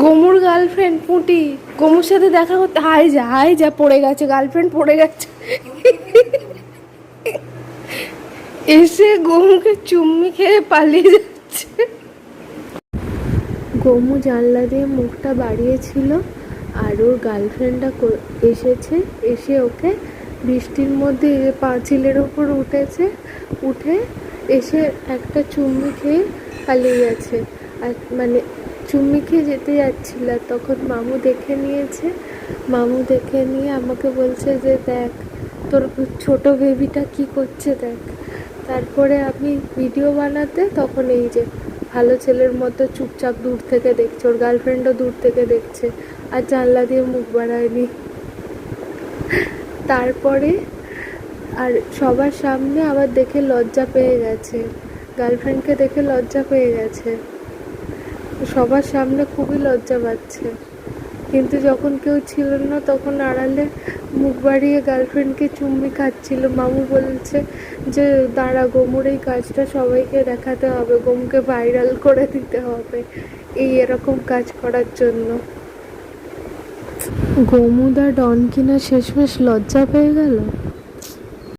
গোমুর girlfriend পুঁটি গোমুর সাথে দেখা করতে হাই যা পড়ে গেছে, গার্লফ্রেন্ড পড়ে গেছে। এসে গোমুকে চুম্মি খেয়ে পালিয়ে যাচ্ছে। গোমু জানলা দিয়ে মুখটা বাড়িয়েছিল আর ওর গার্লফ্রেন্ডটা এসেছে, এসে ওকে বৃষ্টির মধ্যে পাঁচিলের ওপর উঠেছে, উঠে এসে একটা চুম্মি খেয়ে পালিয়ে গেছে। আর মানে চুম্মি খেয়ে যেতে যাচ্ছিল, তখন মামু দেখে নিয়েছে। মামু দেখে নিয়ে আমাকে বলছে যে দেখ তোর ছোট বেবিটা কি করছে দেখ। তারপরে আমি ভিডিও বানাতে তখন এই যে ভালো ছেলের মতো চুপচাপ দূর থেকে দেখছে, ওর গার্লফ্রেন্ডও দূর থেকে দেখছে আর জানলা দিয়ে মুখ বাড়ায়নি। তারপরে আর সবার সামনে আবার দেখে লজ্জা পেয়ে গেছে, গার্লফ্রেন্ডকে দেখে লজ্জা পেয়ে গেছে, সবার সামনে খুবই লজ্জা পাচ্ছে। কিন্তু যখন কেউ ছিল না তখন আড়ালে মুখ বাড়িয়ে গার্লফ্রেন্ডকে চুম্মি খাচ্ছিল। মামু বলছে যে দাঁড়া, গোমুর এই কাজটা সবাইকে দেখাতে হবে, গোমুকে ভাইরাল করে দিতে হবে এই এরকম কাজ করার জন্য। গোমুদা ডন কিনা শেষমেশ লজ্জা পেয়ে গেল।